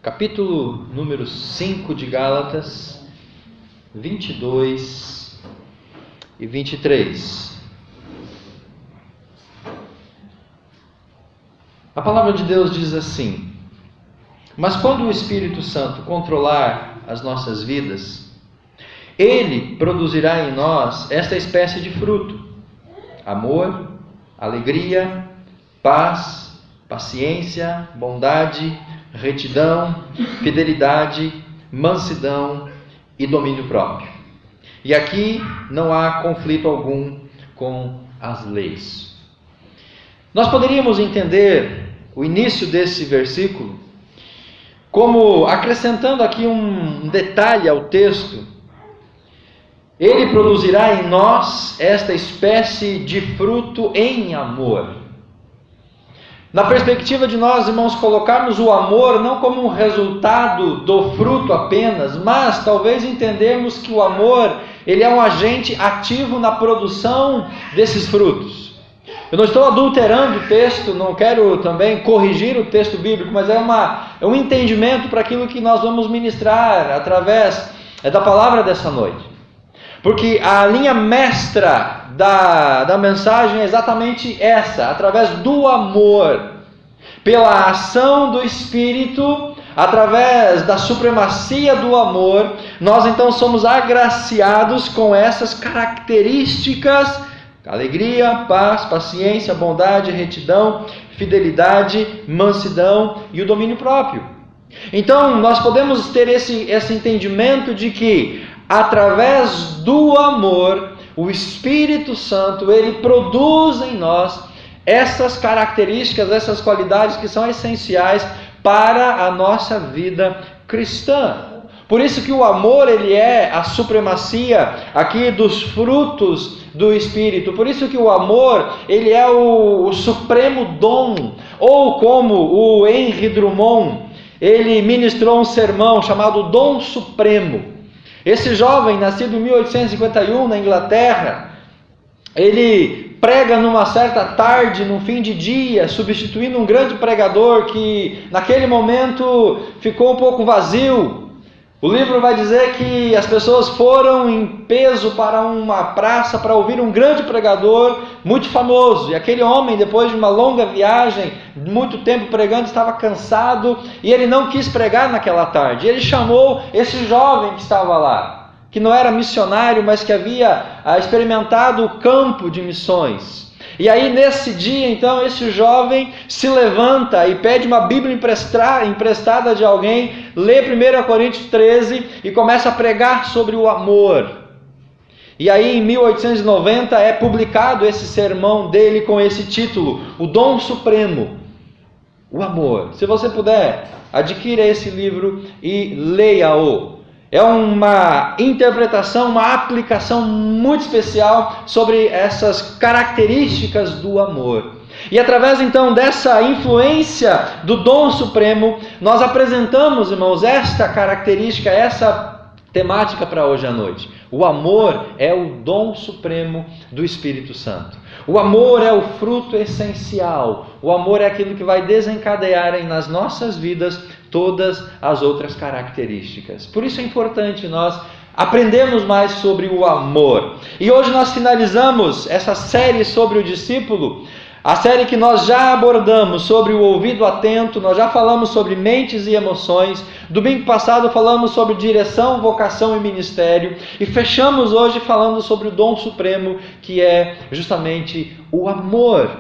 capítulo número 5 de Gálatas, 22 e 23. A palavra de Deus diz assim: mas quando o Espírito Santo controlar as nossas vidas, Ele produzirá em nós esta espécie de fruto: amor, alegria, paz, paciência, bondade, retidão, fidelidade, mansidão e domínio próprio. E aqui não há conflito algum com as leis. Nós poderíamos entender o início desse versículo como acrescentando aqui um detalhe ao texto. Ele produzirá em nós esta espécie de fruto em amor. Na perspectiva de nós, irmãos, colocarmos o amor não como um resultado do fruto apenas, mas talvez entendermos que o amor, ele é um agente ativo na produção desses frutos. Eu não estou adulterando o texto, não quero também corrigir o texto bíblico, mas é um entendimento para aquilo que nós vamos ministrar através da palavra dessa noite. Porque a linha mestra da mensagem é exatamente essa: através do amor, pela ação do Espírito, através da supremacia do amor, nós então somos agraciados com essas características: alegria, paz, paciência, bondade, retidão, fidelidade, mansidão e o domínio próprio. Então nós podemos ter esse entendimento de que através do amor, o Espírito Santo, ele produz em nós essas características, essas qualidades que são essenciais para a nossa vida cristã. Por isso que o amor, ele é a supremacia aqui dos frutos do Espírito. Por isso que o amor, ele é o supremo dom. Ou como o Henry Drummond, ele ministrou um sermão chamado Dom Supremo. Esse jovem, nascido em 1851 na Inglaterra, ele prega numa certa tarde, num fim de dia, substituindo um grande pregador que naquele momento ficou um pouco vazio. O livro vai dizer que as pessoas foram em peso para uma praça para ouvir um grande pregador muito famoso. E aquele homem, depois de uma longa viagem, muito tempo pregando, estava cansado e ele não quis pregar naquela tarde. Ele chamou esse jovem que estava lá, que não era missionário, mas que havia experimentado o campo de missões. E aí nesse dia, então, esse jovem se levanta e pede uma Bíblia emprestada de alguém, lê 1 Coríntios 13 e começa a pregar sobre o amor. E aí em 1890 é publicado esse sermão dele com esse título: O Dom Supremo, o Amor. Se você puder, adquira esse livro e leia-o. É uma interpretação, uma aplicação muito especial sobre essas características do amor. E através então dessa influência do dom supremo, nós apresentamos, irmãos, esta característica, essa temática para hoje à noite. O amor é o dom supremo do Espírito Santo. O amor é o fruto essencial. O amor é aquilo que vai desencadear nas nossas vidas todas as outras características. Por isso é importante nós aprendermos mais sobre o amor. E hoje nós finalizamos essa série sobre o discípulo, a série que nós já abordamos sobre o ouvido atento, nós já falamos sobre mentes e emoções. Domingo passado falamos sobre direção, vocação e ministério. E fechamos hoje falando sobre o dom supremo, que é justamente o amor.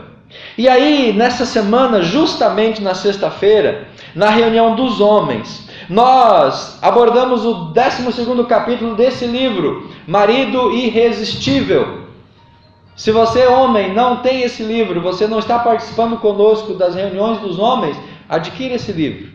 E aí, nessa semana, justamente na sexta-feira, na reunião dos homens, nós abordamos o 12º capítulo desse livro, Marido Irresistível. Se você, homem, não tem esse livro, você não está participando conosco das reuniões dos homens, adquira esse livro.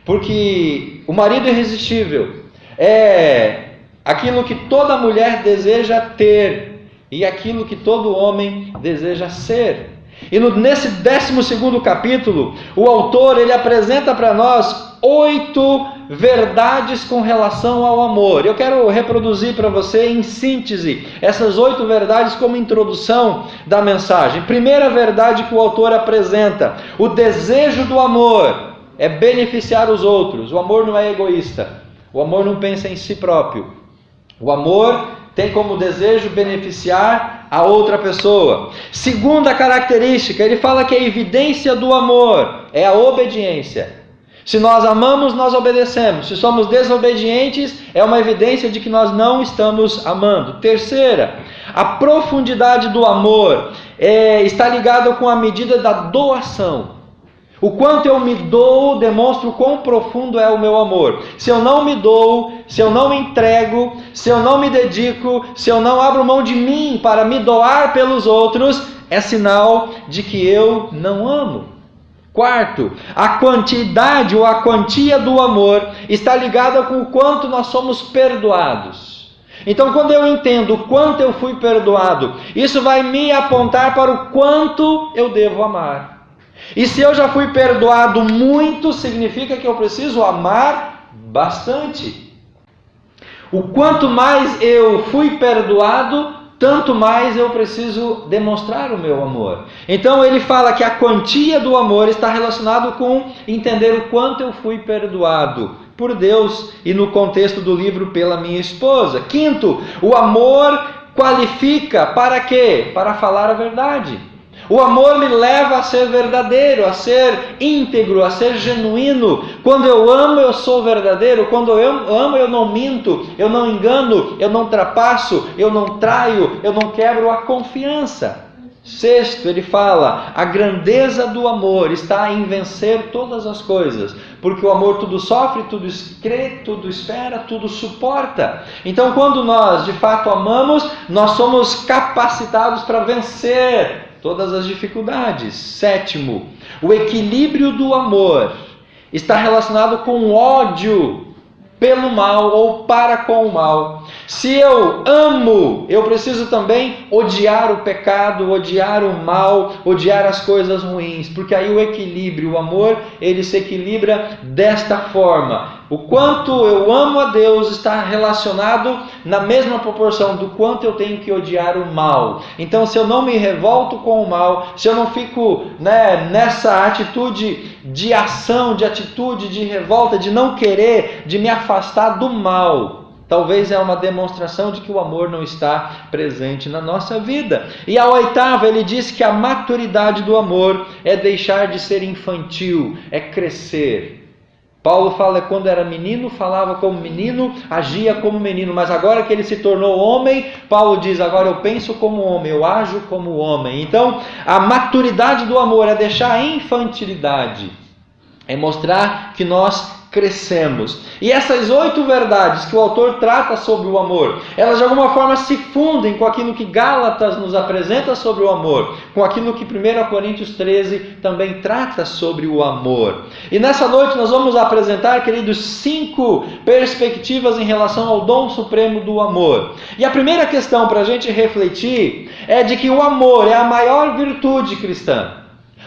Porque o marido irresistível é aquilo que toda mulher deseja ter e aquilo que todo homem deseja ser. E nesse 12º capítulo, o autor ele apresenta para nós 8 verdades com relação ao amor. Eu quero reproduzir para você em síntese essas 8 verdades como introdução da mensagem. Primeira verdade que o autor apresenta: o desejo do amor é beneficiar os outros. O amor não é egoísta. O amor não pensa em si próprio. O amor tem como desejo beneficiar a outra pessoa. Segunda característica, ele fala que a evidência do amor é a obediência. Se nós amamos, nós obedecemos. Se somos desobedientes, é uma evidência de que nós não estamos amando. Terceira, a profundidade do amor está ligada com a medida da doação. O quanto eu me dou demonstra o quão profundo é o meu amor. Se eu não me dou, se eu não me entrego, se eu não me dedico, se eu não abro mão de mim para me doar pelos outros, é sinal de que eu não amo. Quarto, a quantidade ou a quantia do amor está ligada com o quanto nós somos perdoados. Então, quando eu entendo o quanto eu fui perdoado, isso vai me apontar para o quanto eu devo amar. E se eu já fui perdoado muito, significa que eu preciso amar bastante. O quanto mais eu fui perdoado, tanto mais eu preciso demonstrar o meu amor. Então ele fala que a quantia do amor está relacionado com entender o quanto eu fui perdoado por Deus e no contexto do livro pela minha esposa. Quinto, o amor qualifica para quê? Para falar a verdade. O amor me leva a ser verdadeiro, a ser íntegro, a ser genuíno. Quando eu amo, eu sou verdadeiro. Quando eu amo, eu não minto, eu não engano, eu não trapaço, eu não traio, eu não quebro a confiança. Sexto, ele fala, a grandeza do amor está em vencer todas as coisas. Porque o amor tudo sofre, tudo crê, tudo espera, tudo suporta. Então, quando nós de fato amamos, nós somos capacitados para vencer todas as dificuldades. Sétimo, o equilíbrio do amor está relacionado com o ódio pelo mal ou para com o mal. Se eu amo, eu preciso também odiar o pecado, odiar o mal, odiar as coisas ruins, porque aí o equilíbrio, o amor, ele se equilibra desta forma. O quanto eu amo a Deus está relacionado na mesma proporção do quanto eu tenho que odiar o mal. Então, se eu não me revolto com o mal, se eu não fico nessa atitude de ação, de atitude de revolta, de não querer, de me afastar do mal, talvez é uma demonstração de que o amor não está presente na nossa vida. E a oitava, ele diz que a maturidade do amor é deixar de ser infantil, é crescer. Paulo fala que quando era menino, falava como menino, agia como menino, mas agora que ele se tornou homem, Paulo diz, agora eu penso como homem, eu ajo como homem. Então, a maturidade do amor é deixar a infantilidade, é mostrar que nós crescemos. E essas 8 verdades que o autor trata sobre o amor, elas de alguma forma se fundem com aquilo que Gálatas nos apresenta sobre o amor, com aquilo que 1 Coríntios 13 também trata sobre o amor. E nessa noite nós vamos apresentar, queridos, 5 perspectivas em relação ao dom supremo do amor. E a primeira questão para a gente refletir é de que o amor é a maior virtude cristã.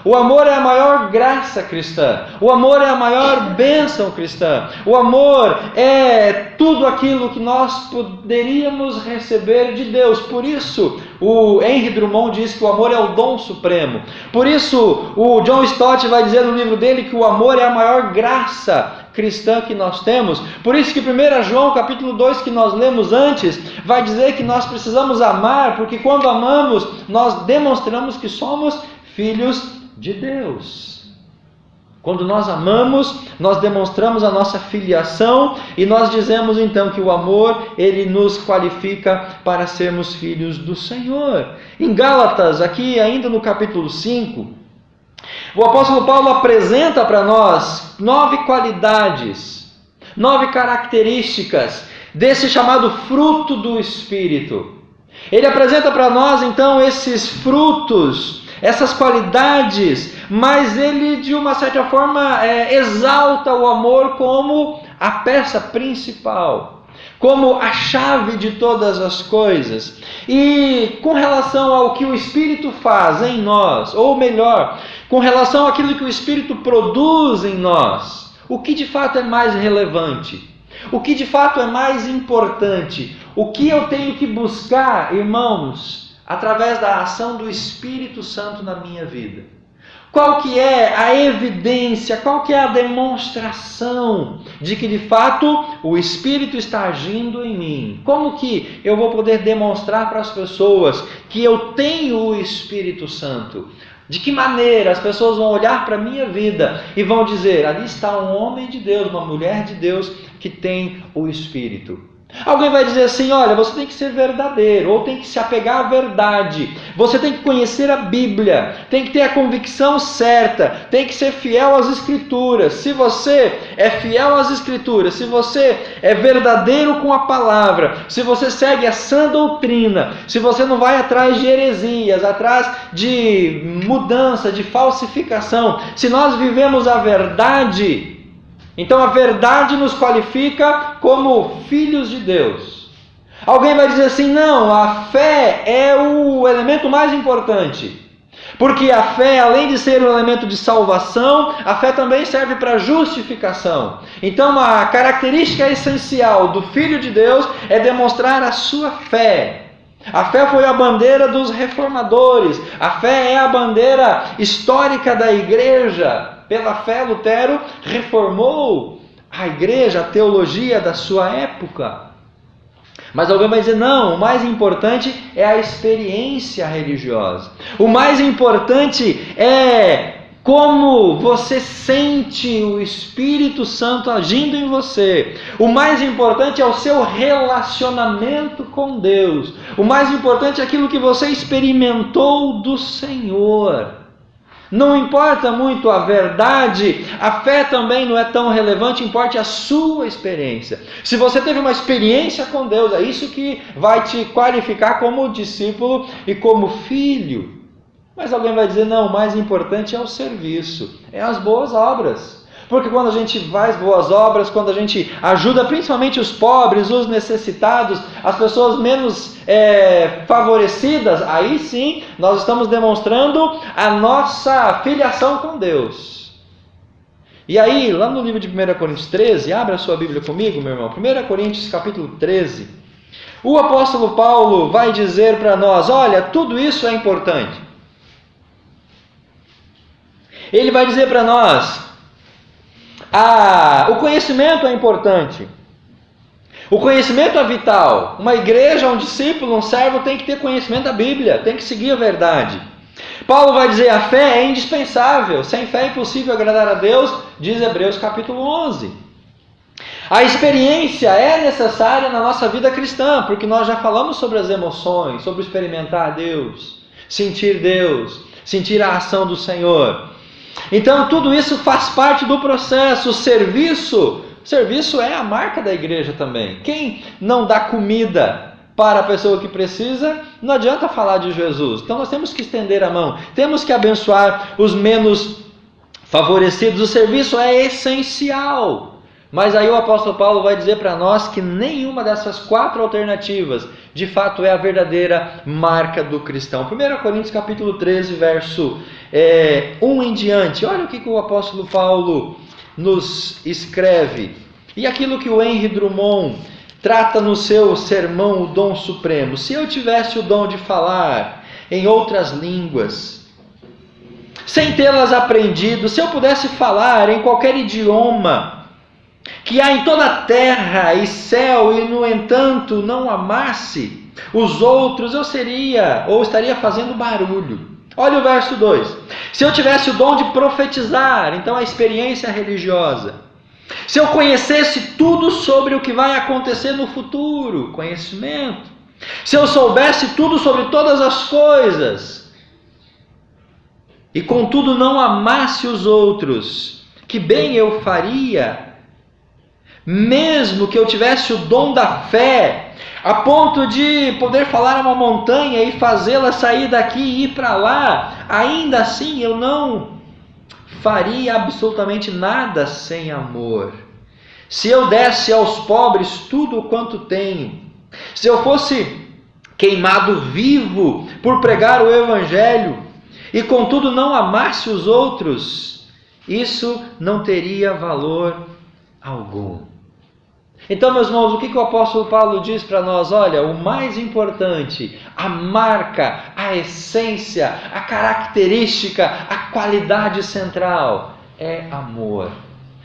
O amor é a maior graça cristã. O amor é a maior bênção cristã. O amor é tudo aquilo que nós poderíamos receber de Deus. Por isso, o Henry Drummond diz que o amor é o dom supremo. Por isso, o John Stott vai dizer no livro dele que o amor é a maior graça cristã que nós temos. Por isso que 1 João capítulo 2 que nós lemos antes, vai dizer que nós precisamos amar, porque quando amamos, nós demonstramos que somos filhos de Deus. Quando nós amamos, nós demonstramos a nossa filiação e nós dizemos então que o amor, ele nos qualifica para sermos filhos do Senhor. Em Gálatas, aqui ainda no capítulo 5, o apóstolo Paulo apresenta para nós 9 qualidades, 9 características desse chamado fruto do Espírito. Ele apresenta para nós então esses frutos, essas qualidades, mas ele de uma certa forma exalta o amor como a peça principal, como a chave de todas as coisas. E com relação ao que o Espírito faz em nós, ou melhor, com relação àquilo que o Espírito produz em nós, o que de fato é mais relevante? O que de fato é mais importante? O que eu tenho que buscar, irmãos, através da ação do Espírito Santo na minha vida? Qual que é a evidência, qual que é a demonstração de que de fato o Espírito está agindo em mim? Como que eu vou poder demonstrar para as pessoas que eu tenho o Espírito Santo? De que maneira as pessoas vão olhar para a minha vida e vão dizer, ali está um homem de Deus, uma mulher de Deus que tem o Espírito. Alguém vai dizer assim, olha, você tem que ser verdadeiro, ou tem que se apegar à verdade, você tem que conhecer a Bíblia, tem que ter a convicção certa, tem que ser fiel às Escrituras. Se você é fiel às Escrituras, se você é verdadeiro com a palavra, se você segue a sã doutrina, se você não vai atrás de heresias, atrás de mudança, de falsificação, se nós vivemos a verdade, então a verdade nos qualifica como filhos de Deus. Alguém vai dizer assim, não, a fé é o elemento mais importante. Porque a fé, além de ser um elemento de salvação, a fé também serve para justificação. Então a característica essencial do Filho de Deus é demonstrar a sua fé. A fé foi a bandeira dos reformadores. A fé é a bandeira histórica da igreja. Pela fé, Lutero reformou a igreja, a teologia da sua época. Mas alguém vai dizer, não, o mais importante é a experiência religiosa. O mais importante é como você sente o Espírito Santo agindo em você. O mais importante é o seu relacionamento com Deus. O mais importante é aquilo que você experimentou do Senhor. Não importa muito a verdade, a fé também não é tão relevante, importa a sua experiência. Se você teve uma experiência com Deus, é isso que vai te qualificar como discípulo e como filho. Mas alguém vai dizer, não, o mais importante é o serviço, é as boas obras. Porque quando a gente faz boas obras, quando a gente ajuda principalmente os pobres, os necessitados, as pessoas menos favorecidas, aí sim nós estamos demonstrando a nossa filiação com Deus. E aí, lá no livro de 1 Coríntios 13, abra a sua Bíblia comigo, meu irmão, 1 Coríntios capítulo 13, o apóstolo Paulo vai dizer para nós, olha, tudo isso é importante. Ele vai dizer para nós, o conhecimento é importante. O conhecimento é vital. Uma igreja, um discípulo, um servo tem que ter conhecimento da Bíblia, tem que seguir a verdade. Paulo vai dizer, a fé é indispensável. Sem fé é impossível agradar a Deus, diz Hebreus capítulo 11. A experiência é necessária na nossa vida cristã, porque nós já falamos sobre as emoções, sobre experimentar Deus, sentir a ação do Senhor. Então tudo isso faz parte do processo. O serviço é a marca da igreja também. Quem não dá comida para a pessoa que precisa, não adianta falar de Jesus. Então nós temos que estender a mão, temos que abençoar os menos favorecidos. O serviço é essencial. Mas aí o apóstolo Paulo vai dizer para nós que nenhuma dessas 4 alternativas de fato é a verdadeira marca do cristão. 1 Coríntios capítulo 13, verso 1 em diante. Olha o que o apóstolo Paulo nos escreve. E aquilo que o Henry Drummond trata no seu sermão, o dom supremo. Se eu tivesse o dom de falar em outras línguas, sem tê-las aprendido, se eu pudesse falar em qualquer idioma que há em toda a terra e céu, e no entanto não amasse os outros, eu seria ou estaria fazendo barulho. Olha o verso 2. Se eu tivesse o dom de profetizar, então a experiência religiosa. Se eu conhecesse tudo sobre o que vai acontecer no futuro, conhecimento. Se eu soubesse tudo sobre todas as coisas, e contudo não amasse os outros, que bem eu faria? Mesmo que eu tivesse o dom da fé, a ponto de poder falar a uma montanha e fazê-la sair daqui e ir para lá, ainda assim eu não faria absolutamente nada sem amor. Se eu desse aos pobres tudo o quanto tenho, se eu fosse queimado vivo por pregar o Evangelho, e contudo não amasse os outros, isso não teria valor algum. Então, meus irmãos, o que o apóstolo Paulo diz para nós? Olha, o mais importante, a marca, a essência, a característica, a qualidade central é amor.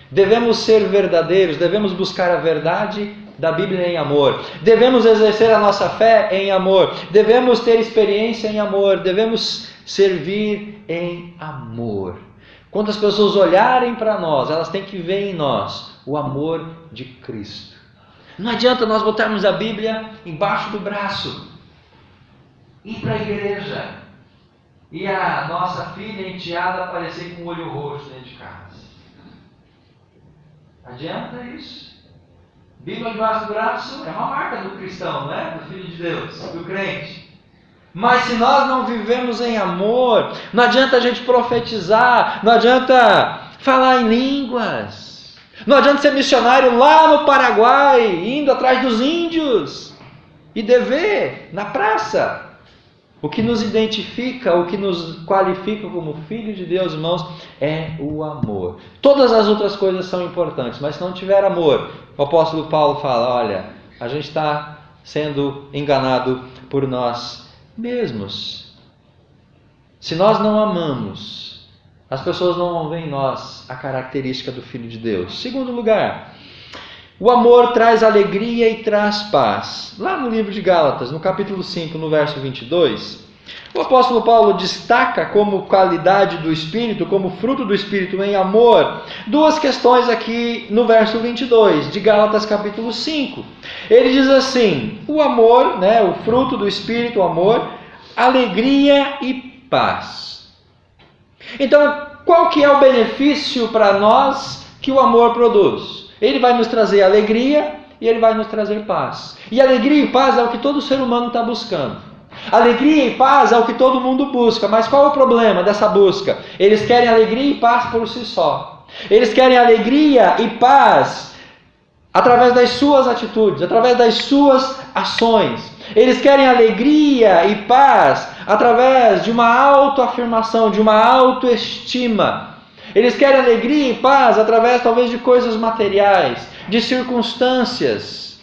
Devemos ser verdadeiros, devemos buscar a verdade da Bíblia em amor. Devemos exercer a nossa fé em amor. Devemos ter experiência em amor. Devemos servir em amor. Quando as pessoas olharem para nós, elas têm que ver em nós o amor de Cristo. Não adianta nós botarmos a Bíblia embaixo do braço, ir para a igreja e a nossa filha enteada aparecer com o olho roxo dentro de casa. Adianta isso? Bíblia debaixo do braço é uma marca do cristão, não é? Do Filho de Deus, do crente. Mas se nós não vivemos em amor, não adianta a gente profetizar, não adianta falar em línguas, não adianta ser missionário lá no Paraguai, indo atrás dos índios e dever na praça. O que nos identifica, o que nos qualifica como filhos de Deus, irmãos, é o amor. Todas as outras coisas são importantes, mas se não tiver amor, o apóstolo Paulo fala, olha, a gente está sendo enganado por nós mesmos. Se nós não amamos, as pessoas não vão ver em nós a característica do Filho de Deus. Segundo lugar, o amor traz alegria e traz paz. Lá no livro de Gálatas, no capítulo 5, no verso 22, o apóstolo Paulo destaca como qualidade do Espírito, como fruto do Espírito em amor, duas questões aqui no verso 22 de Gálatas capítulo 5. Ele diz assim, o amor, o fruto do Espírito, o amor, alegria e paz. Então, qual que é o benefício para nós que o amor produz? Ele vai nos trazer alegria e ele vai nos trazer paz. E alegria e paz é o que todo ser humano está buscando. Alegria e paz é o que todo mundo busca. Mas qual é o problema dessa busca? Eles querem alegria e paz por si só. Eles querem alegria e paz através das suas atitudes, através das suas ações. Eles querem alegria e paz através de uma autoafirmação, de uma autoestima. Eles querem alegria e paz através talvez de coisas materiais, de circunstâncias.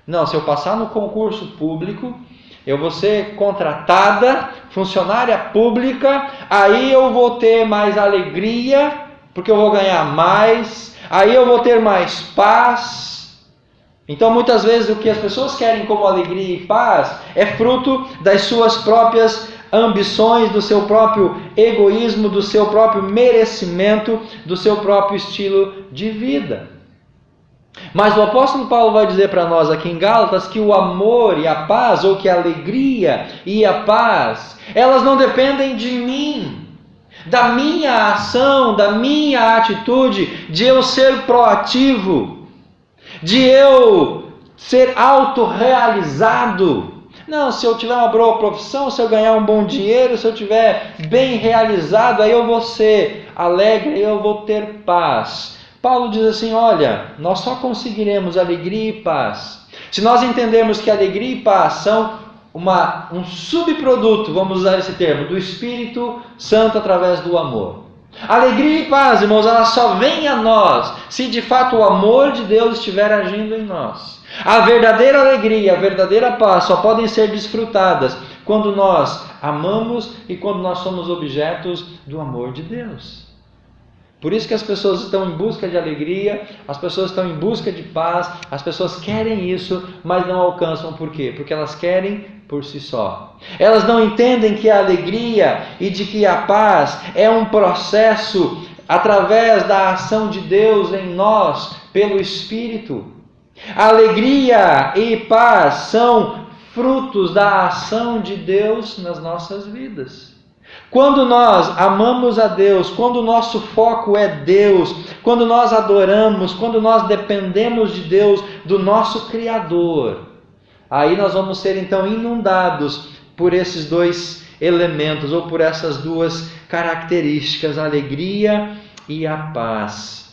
Não, se eu passar no concurso público, eu vou ser contratada, funcionária pública, aí eu vou ter mais alegria, porque eu vou ganhar mais, aí eu vou ter mais paz. Então muitas vezes o que as pessoas querem como alegria e paz é fruto das suas próprias ambições, do seu próprio egoísmo, do seu próprio merecimento, do seu próprio estilo de vida. Mas o apóstolo Paulo vai dizer para nós aqui em Gálatas que o amor e a paz, ou que a alegria e a paz, elas não dependem de mim, da minha ação, da minha atitude, de eu ser proativo, de eu ser autorrealizado. Não, se eu tiver uma boa profissão, se eu ganhar um bom dinheiro, se eu tiver bem realizado, aí eu vou ser alegre, aí eu vou ter paz. Paulo diz assim, olha, nós só conseguiremos alegria e paz se nós entendermos que alegria e paz são um subproduto, vamos usar esse termo, do Espírito Santo através do amor. Alegria e paz, irmãos, ela só vem a nós se de fato o amor de Deus estiver agindo em nós. A verdadeira alegria, a verdadeira paz só podem ser desfrutadas quando nós amamos e quando nós somos objetos do amor de Deus. Por isso que as pessoas estão em busca de alegria, as pessoas estão em busca de paz, as pessoas querem isso, mas não alcançam. Por quê? Porque elas querem por si só. Elas não entendem que a alegria e de que a paz é um processo através da ação de Deus em nós, pelo Espírito. A alegria e paz são frutos da ação de Deus nas nossas vidas. Quando nós amamos a Deus, quando o nosso foco é Deus, quando nós adoramos, quando nós dependemos de Deus, do nosso Criador, aí nós vamos ser então inundados por esses dois elementos, ou por essas duas características, a alegria e a paz.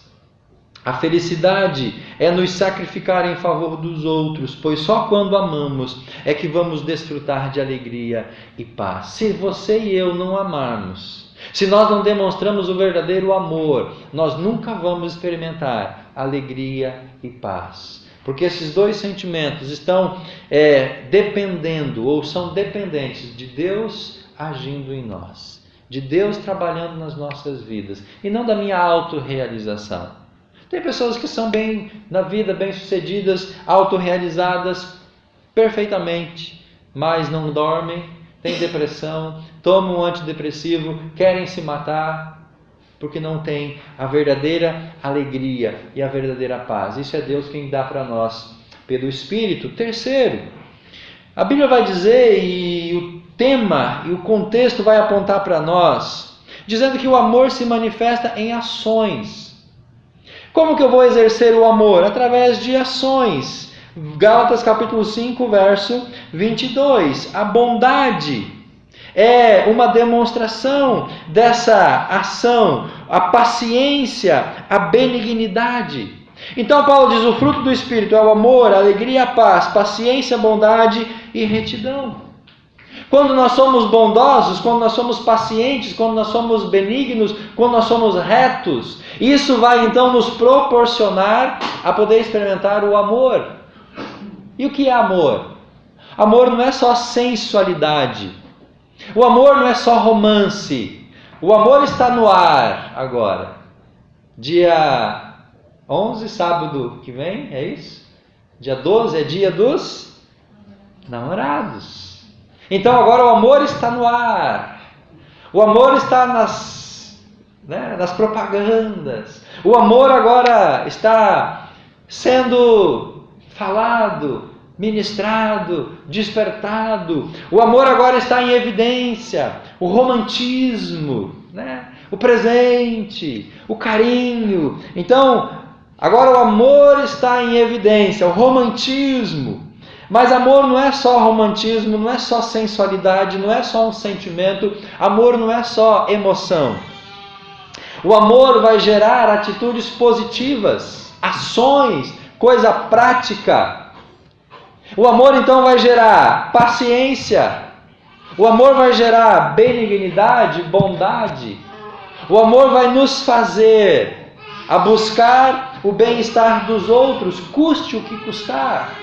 A felicidade é nos sacrificar em favor dos outros, pois só quando amamos é que vamos desfrutar de alegria e paz. Se você e eu não amarmos, se nós não demonstramos o verdadeiro amor, nós nunca vamos experimentar alegria e paz. Porque esses dois sentimentos estão dependendo ou são dependentes de Deus agindo em nós. de Deus trabalhando nas nossas vidas e não da minha autorrealização. Tem pessoas que são bem na vida, bem-sucedidas, autorrealizadas perfeitamente, mas não dormem, têm depressão, tomam um antidepressivo, querem se matar, porque não têm a verdadeira alegria e a verdadeira paz. Isso é Deus quem dá para nós pelo Espírito. Terceiro, a Bíblia vai dizer, e o tema e o contexto vai apontar para nós, dizendo que o amor se manifesta em ações. Como que eu vou exercer o amor? Através de ações. Gálatas capítulo 5, verso 22. A bondade é uma demonstração dessa ação, a paciência, a benignidade. Então Paulo diz, o fruto do Espírito é o amor, a alegria, a paz, paciência, bondade e retidão. Quando nós somos bondosos, quando nós somos pacientes, quando nós somos benignos, quando nós somos retos, isso vai então nos proporcionar a poder experimentar o amor. E o que é amor? Amor não é só sensualidade. O amor não é só romance. O amor está no ar agora. Dia 11, sábado que vem, é isso? Dia 12 é dia dos namorados. Então agora o amor está no ar. O amor está nas propagandas. O amor agora está sendo falado, ministrado, despertado. O amor agora está em evidência. O romantismo, o presente, o carinho. Então, agora o amor está em evidência, o romantismo. Mas amor não é só romantismo, não é só sensualidade, não é só um sentimento. Amor não é só emoção. O amor vai gerar atitudes positivas, ações, coisa prática. O amor então vai gerar paciência. O amor vai gerar benignidade, bondade. O amor vai nos fazer a buscar o bem-estar dos outros, custe o que custar.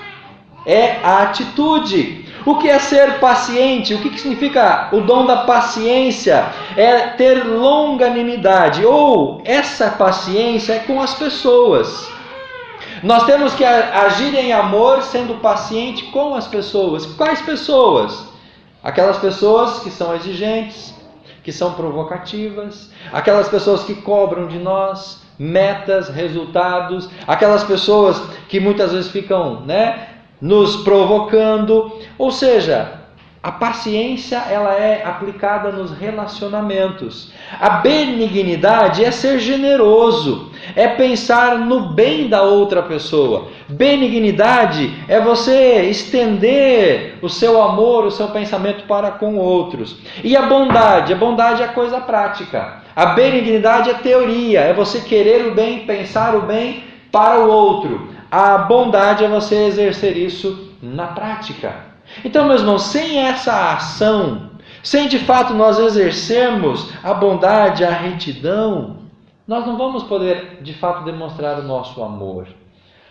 É a atitude. O que é ser paciente? O que significa o dom da paciência? É ter longanimidade, ou essa paciência é com as pessoas. Nós temos que agir em amor sendo paciente com as pessoas. Quais pessoas? Aquelas pessoas que são exigentes, que são provocativas, aquelas pessoas que cobram de nós metas, resultados, aquelas pessoas que muitas vezes ficam, nos provocando. Ou seja, a paciência ela é aplicada nos relacionamentos. A benignidade é ser generoso, é pensar no bem da outra pessoa. Benignidade é você estender o seu amor, o seu pensamento para com outros. E a bondade é coisa prática. A benignidade é teoria, é você querer o bem, pensar o bem para o outro. A bondade é você exercer isso na prática. Então, meus irmãos, sem essa ação, sem de fato nós exercermos a bondade, a retidão, nós não vamos poder de fato demonstrar o nosso amor.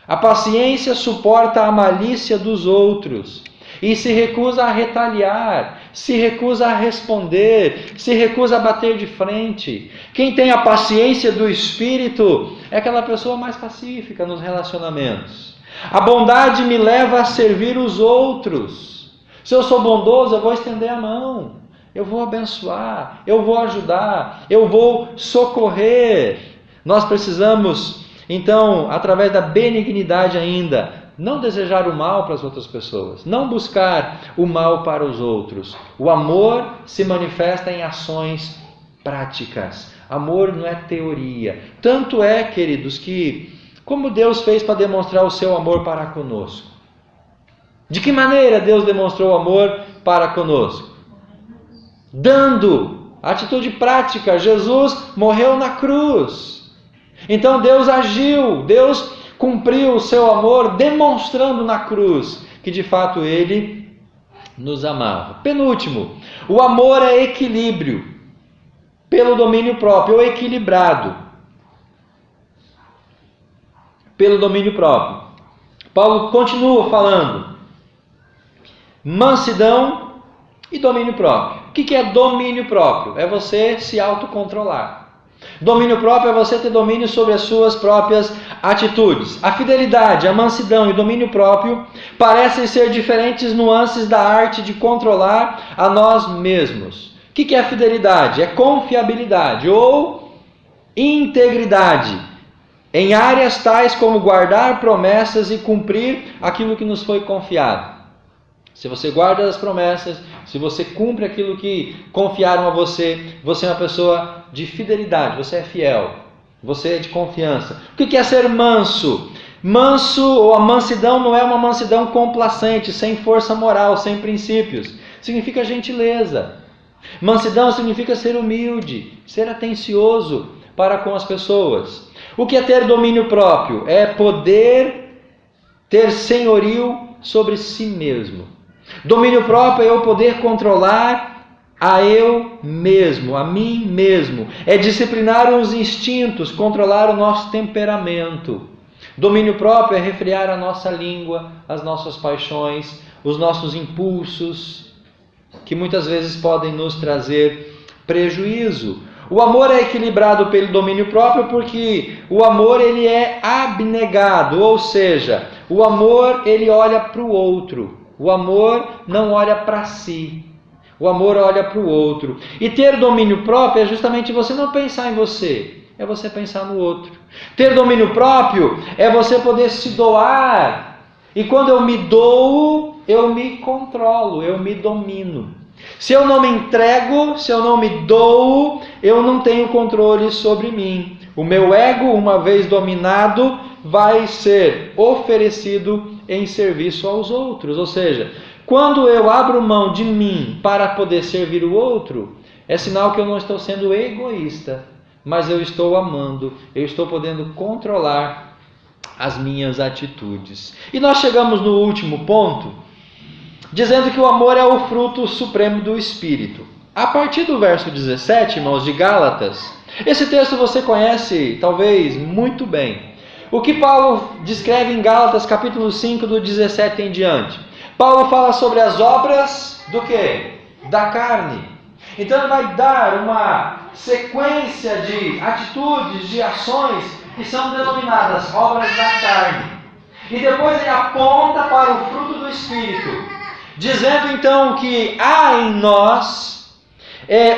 A paciência suporta a malícia dos outros e se recusa a retaliar, se recusa a responder, se recusa a bater de frente. Quem tem a paciência do Espírito é aquela pessoa mais pacífica nos relacionamentos. A bondade me leva a servir os outros. Se eu sou bondoso, eu vou estender a mão, eu vou abençoar, eu vou ajudar, eu vou socorrer. Nós precisamos, então, através da benignidade ainda, não desejar o mal para as outras pessoas, não buscar o mal para os outros. O amor se manifesta em ações práticas. Amor não é teoria. Tanto é, queridos, que como Deus fez para demonstrar o seu amor para conosco? De que maneira Deus demonstrou o amor para conosco? Dando. Atitude prática. Jesus morreu na cruz. Então Deus agiu, Deus cumpriu o seu amor demonstrando na cruz que de fato Ele nos amava. Penúltimo, o amor é equilíbrio pelo domínio próprio, ou equilibrado pelo domínio próprio. Paulo continua falando, mansidão e domínio próprio. que é domínio próprio? É você se autocontrolar. Domínio próprio é você ter domínio sobre as suas próprias atitudes. A fidelidade, a mansidão e o domínio próprio parecem ser diferentes nuances da arte de controlar a nós mesmos. O que é a fidelidade? É confiabilidade ou integridade em áreas tais como guardar promessas e cumprir aquilo que nos foi confiado. Se você guarda as promessas, se você cumpre aquilo que confiaram a você, você é uma pessoa de fidelidade, você é fiel, você é de confiança. O que é ser manso? Manso ou a mansidão não é uma mansidão complacente, sem força moral, sem princípios. Significa gentileza. Mansidão significa ser humilde, ser atencioso para com as pessoas. O que é ter domínio próprio? É poder ter senhorio sobre si mesmo. Domínio próprio é eu poder controlar a eu mesmo, a mim mesmo. É disciplinar os instintos, controlar o nosso temperamento. Domínio próprio é refrear a nossa língua, as nossas paixões, os nossos impulsos, que muitas vezes podem nos trazer prejuízo. O amor é equilibrado pelo domínio próprio porque o amor ele é abnegado, ou seja, o amor ele olha para o outro. O amor não olha para si. O amor olha para o outro. E ter domínio próprio é justamente você não pensar em você, é você pensar no outro. Ter domínio próprio é você poder se doar. E quando eu me dou, eu me controlo, eu me domino. Se eu não me entrego, se eu não me dou, eu não tenho controle sobre mim. O meu ego, uma vez dominado, vai ser oferecido em serviço aos outros. Ou seja, quando eu abro mão de mim para poder servir o outro, é sinal que eu não estou sendo egoísta, mas eu estou amando, eu estou podendo controlar as minhas atitudes. E nós chegamos no último ponto, dizendo que o amor é o fruto supremo do Espírito. A partir do verso 17, irmãos, de Gálatas, esse texto você conhece talvez muito bem. O que Paulo descreve em Gálatas capítulo 5, do 17 em diante. Paulo fala sobre as obras do quê? Da carne. Então ele vai dar uma sequência de atitudes, de ações que são denominadas obras da carne. E depois ele aponta para o fruto do Espírito, dizendo então que há em nós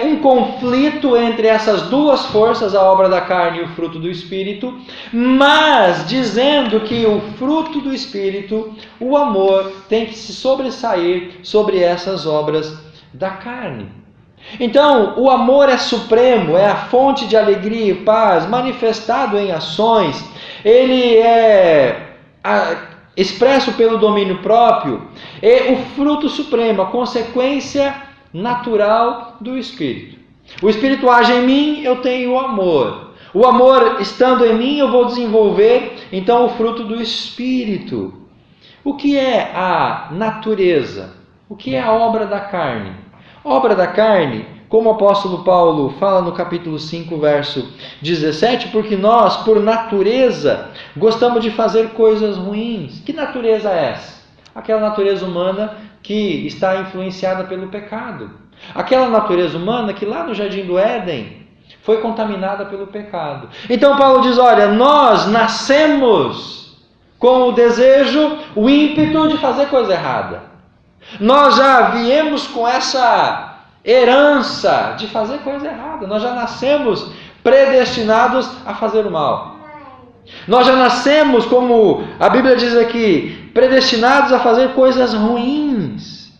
um conflito entre essas duas forças, a obra da carne e o fruto do Espírito, mas dizendo que o fruto do Espírito, o amor, tem que se sobressair sobre essas obras da carne. Então, o amor é supremo, é a fonte de alegria e paz, manifestado em ações, ele é expresso pelo domínio próprio, é o fruto supremo, a consequência natural do Espírito. O Espírito age em mim, eu tenho o amor. O amor estando em mim, eu vou desenvolver então o fruto do Espírito. O que é a natureza? O que é a obra da carne? Obra da carne, como o apóstolo Paulo fala no capítulo 5, verso 17, porque nós, por natureza, gostamos de fazer coisas ruins. Que natureza é essa? Aquela natureza humana que está influenciada pelo pecado. Aquela natureza humana que lá no Jardim do Éden foi contaminada pelo pecado. Então Paulo diz, olha, nós nascemos com o desejo, o ímpeto de fazer coisa errada. Nós já viemos com essa herança de fazer coisa errada. Nós já nascemos predestinados a fazer o mal. Nós já nascemos, como a Bíblia diz aqui, predestinados a fazer coisas ruins.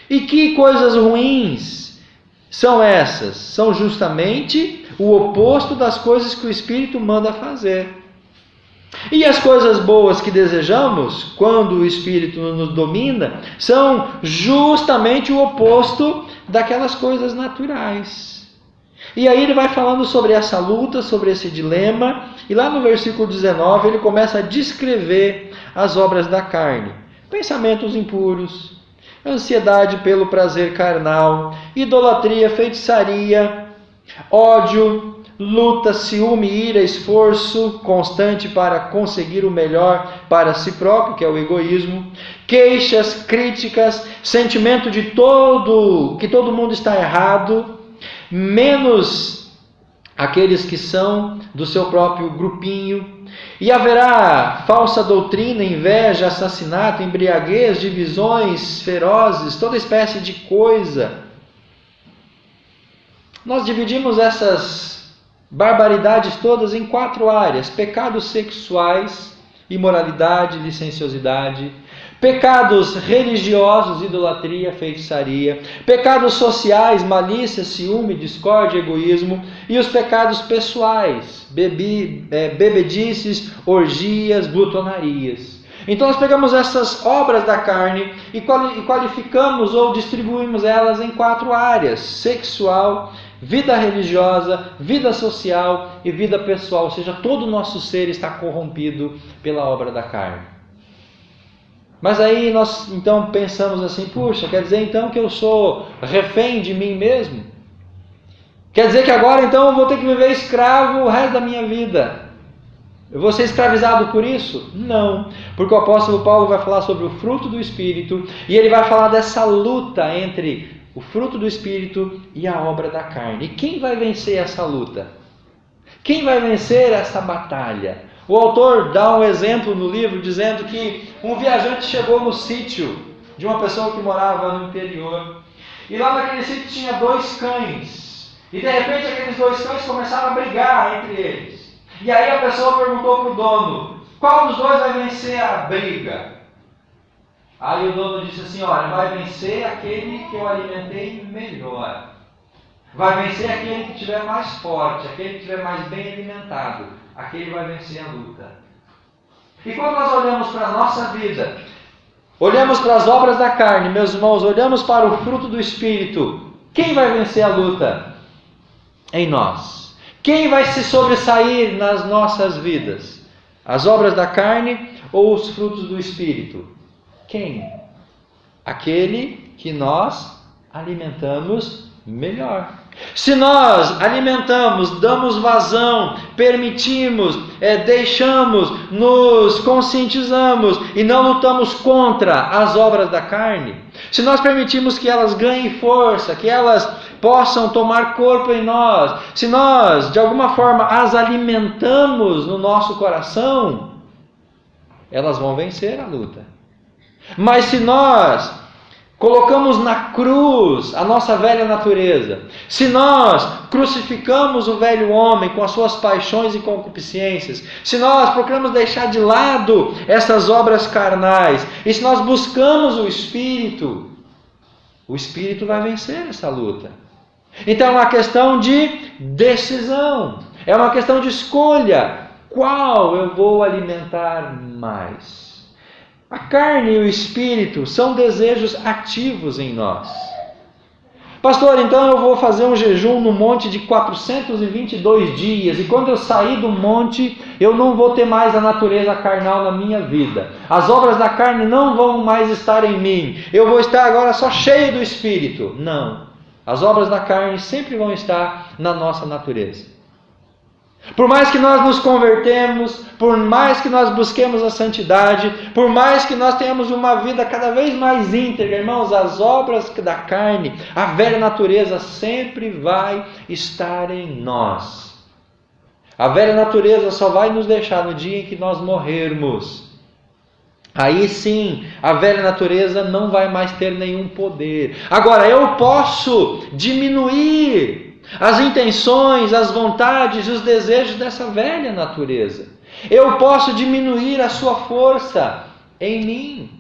E que coisas ruins são essas? São justamente o oposto das coisas que o Espírito manda fazer. E as coisas boas que desejamos, quando o Espírito nos domina, são justamente o oposto daquelas coisas naturais. E aí ele vai falando sobre essa luta, sobre esse dilema, e lá no versículo 19 ele começa a descrever as obras da carne. Pensamentos impuros, ansiedade pelo prazer carnal, idolatria, feitiçaria, ódio, luta, ciúme, ira, esforço constante para conseguir o melhor para si próprio, que é o egoísmo, queixas, críticas, sentimento de que todo mundo está errado, menos aqueles que são do seu próprio grupinho. E haverá falsa doutrina, inveja, assassinato, embriaguez, divisões ferozes, toda espécie de coisa. Nós dividimos essas barbaridades todas em 4 áreas: pecados sexuais, imoralidade, licenciosidade; pecados religiosos, idolatria, feitiçaria; pecados sociais, malícia, ciúme, discórdia, egoísmo; e os pecados pessoais, bebedices, orgias, glutonarias. Então nós pegamos essas obras da carne e qualificamos ou distribuímos elas em 4 áreas: sexual, vida religiosa, vida social e vida pessoal. Ou seja, todo o nosso ser está corrompido pela obra da carne. Mas aí nós então pensamos assim: puxa, quer dizer então que eu sou refém de mim mesmo? Quer dizer que agora então eu vou ter que viver escravo o resto da minha vida? Eu vou ser escravizado por isso? Não, porque o apóstolo Paulo vai falar sobre o fruto do Espírito e ele vai falar dessa luta entre o fruto do Espírito e a obra da carne. E quem vai vencer essa luta? Quem vai vencer essa batalha? O autor dá um exemplo no livro dizendo que um viajante chegou no sítio de uma pessoa que morava no interior. E lá naquele sítio tinha 2 cães. E de repente aqueles 2 cães começaram a brigar entre eles. E aí a pessoa perguntou para o dono: qual dos 2 vai vencer a briga? Aí o dono disse assim: olha, vai vencer aquele que eu alimentei melhor. Vai vencer aquele que estiver mais forte, aquele que estiver mais bem alimentado. Aquele vai vencer a luta. E quando nós olhamos para a nossa vida, olhamos para as obras da carne, meus irmãos, olhamos para o fruto do Espírito, quem vai vencer a luta? Em nós. Quem vai se sobressair nas nossas vidas? As obras da carne ou os frutos do Espírito? Quem? Aquele que nós alimentamos melhor. Se nós alimentamos, damos vazão, permitimos, deixamos, nos conscientizamos e não lutamos contra as obras da carne, se nós permitimos que elas ganhem força, que elas possam tomar corpo em nós, se nós de alguma forma as alimentamos no nosso coração, elas vão vencer a luta. Mas se nós colocamos na cruz a nossa velha natureza, se nós crucificamos o velho homem com as suas paixões e concupiscências, se nós procuramos deixar de lado essas obras carnais, e se nós buscamos o Espírito vai vencer essa luta. Então é uma questão de decisão, é uma questão de escolha. Qual eu vou alimentar mais? A carne e o Espírito são desejos ativos em nós. Pastor, então eu vou fazer um jejum no monte de 422 dias, e quando eu sair do monte, eu não vou ter mais a natureza carnal na minha vida. As obras da carne não vão mais estar em mim. Eu vou estar agora só cheio do Espírito. Não. As obras da carne sempre vão estar na nossa natureza. Por mais que nós nos convertemos, por mais que nós busquemos a santidade, por mais que nós tenhamos uma vida cada vez mais íntegra, irmãos, as obras da carne, a velha natureza sempre vai estar em nós. A velha natureza só vai nos deixar no dia em que nós morrermos. Aí sim, a velha natureza não vai mais ter nenhum poder. Agora, eu posso diminuir as intenções, as vontades e os desejos dessa velha natureza. Eu posso diminuir a sua força em mim.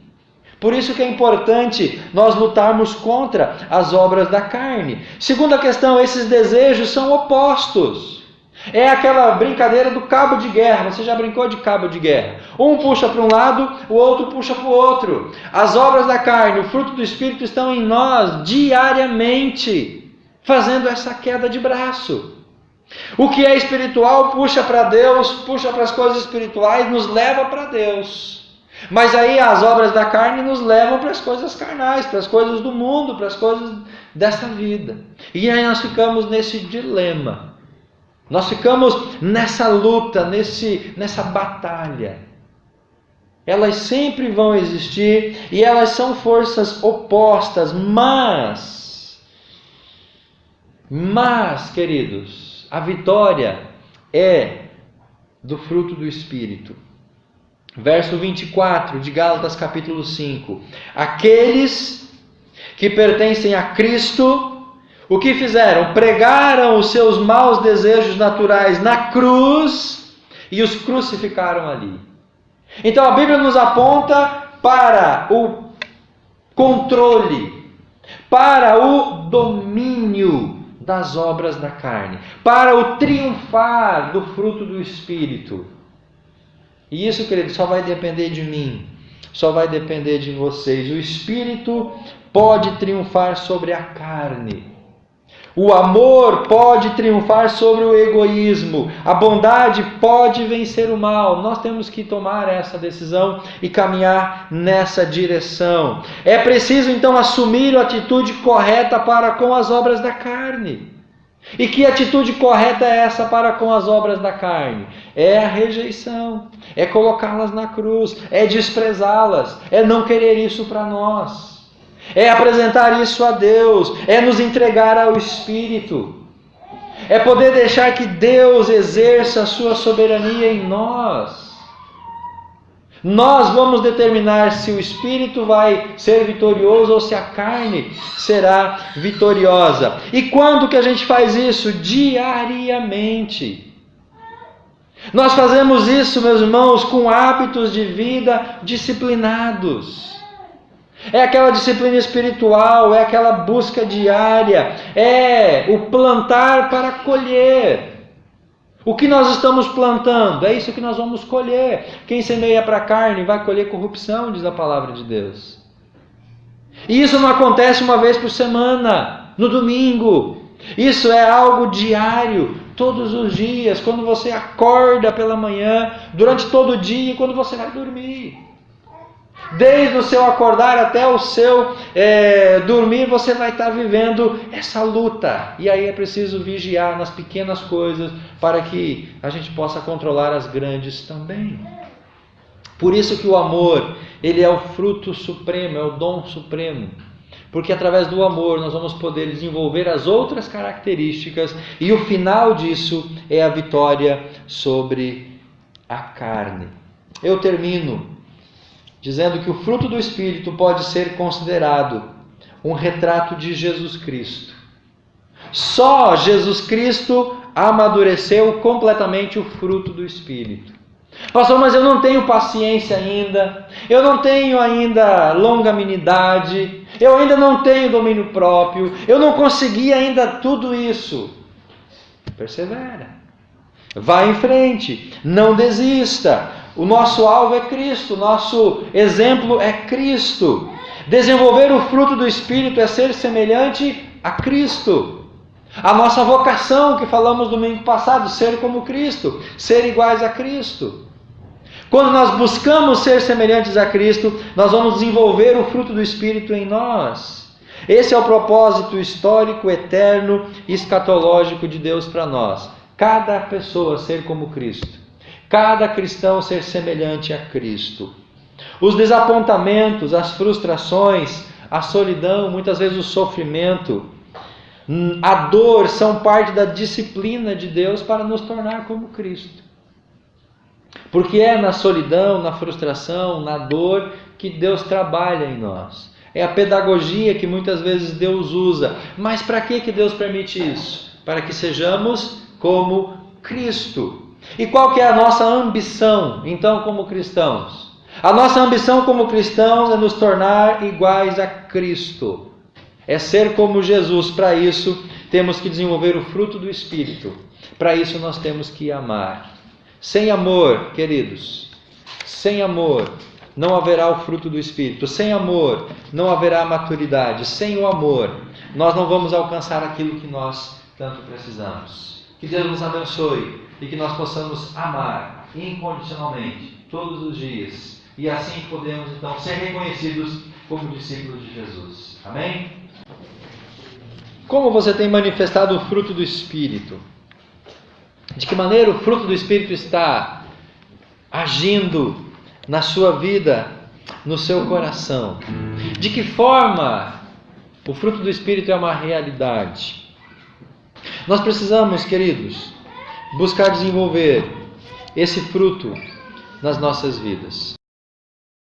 Por isso que é importante nós lutarmos contra as obras da carne. Segunda questão, esses desejos são opostos. É aquela brincadeira do cabo de guerra. Você já brincou de cabo de guerra? Um puxa para um lado, o outro puxa para o outro. As obras da carne, o fruto do Espírito estão em nós diariamente, fazendo essa queda de braço. O que é espiritual puxa para Deus, puxa para as coisas espirituais, nos leva para Deus. Mas aí as obras da carne nos levam para as coisas carnais, para as coisas do mundo, para as coisas dessa vida. E aí nós ficamos nesse dilema. Nós ficamos nessa luta, nessa batalha. Elas sempre vão existir e elas são forças opostas, mas, queridos, a vitória é do fruto do Espírito. Verso 24 de Gálatas capítulo 5. Aqueles que pertencem a Cristo, o que fizeram? Pregaram os seus maus desejos naturais na cruz e os crucificaram ali. Então a Bíblia nos aponta para o controle, para o domínio das obras da carne, para o triunfar do fruto do Espírito. E isso, querido, só vai depender de mim, só vai depender de vocês. O Espírito pode triunfar sobre a carne. O amor pode triunfar sobre o egoísmo. A bondade pode vencer o mal. Nós temos que tomar essa decisão e caminhar nessa direção. É preciso então assumir a atitude correta para com as obras da carne. E que atitude correta é essa para com as obras da carne? É a rejeição, é colocá-las na cruz, é desprezá-las, é não querer isso para nós. É apresentar isso a Deus, é nos entregar ao Espírito, é poder deixar que Deus exerça a sua soberania em nós. Nós vamos determinar se o Espírito vai ser vitorioso ou se a carne será vitoriosa. E quando que a gente faz isso? Diariamente. Nós fazemos isso, meus irmãos, com hábitos de vida disciplinados. É aquela disciplina espiritual, é aquela busca diária, é o plantar para colher. O que nós estamos plantando, é isso que nós vamos colher. Quem semeia para a carne vai colher corrupção, diz a palavra de Deus. E isso não acontece uma vez por semana, no domingo. Isso é algo diário, todos os dias, quando você acorda pela manhã, durante todo o dia e quando você vai dormir. Desde o seu acordar até o seu dormir, você vai estar vivendo essa luta. E aí é preciso vigiar nas pequenas coisas para que a gente possa controlar as grandes também. Por isso que o amor, ele é o fruto supremo, é o dom supremo. Porque através do amor nós vamos poder desenvolver as outras características e o final disso é a vitória sobre a carne. Eu termino dizendo que o fruto do Espírito pode ser considerado um retrato de Jesus Cristo. Só Jesus Cristo amadureceu completamente o fruto do Espírito. Pastor, mas eu não tenho paciência ainda, eu não tenho ainda longanimidade, eu ainda não tenho domínio próprio, eu não consegui ainda tudo isso. Persevera, vá em frente, não desista. O nosso alvo é Cristo, nosso exemplo é Cristo. Desenvolver o fruto do Espírito é ser semelhante a Cristo. A nossa vocação, que falamos domingo passado, ser como Cristo, ser iguais a Cristo. Quando nós buscamos ser semelhantes a Cristo, nós vamos desenvolver o fruto do Espírito em nós. Esse é o propósito histórico, eterno e escatológico de Deus para nós. Cada pessoa ser como Cristo. Cada cristão ser semelhante a Cristo. Os desapontamentos, as frustrações, a solidão, muitas vezes o sofrimento, a dor são parte da disciplina de Deus para nos tornar como Cristo. Porque é na solidão, na frustração, na dor que Deus trabalha em nós. É a pedagogia que muitas vezes Deus usa. Mas para que Deus permite isso? Para que sejamos como Cristo. E qual que é a nossa ambição, então, como cristãos? A nossa ambição como cristãos é nos tornar iguais a Cristo. É ser como Jesus. Para isso, temos que desenvolver o fruto do Espírito. Para isso, nós temos que amar. Sem amor, queridos, sem amor, não haverá o fruto do Espírito. Sem amor, não haverá maturidade. Sem o amor, nós não vamos alcançar aquilo que nós tanto precisamos. Que Deus nos abençoe e que nós possamos amar incondicionalmente todos os dias. E assim podemos então ser reconhecidos como discípulos de Jesus. Amém? Como você tem manifestado o fruto do Espírito? De que maneira o fruto do Espírito está agindo na sua vida, no seu coração? De que forma o fruto do Espírito é uma realidade? Nós precisamos, queridos, buscar desenvolver esse fruto nas nossas vidas.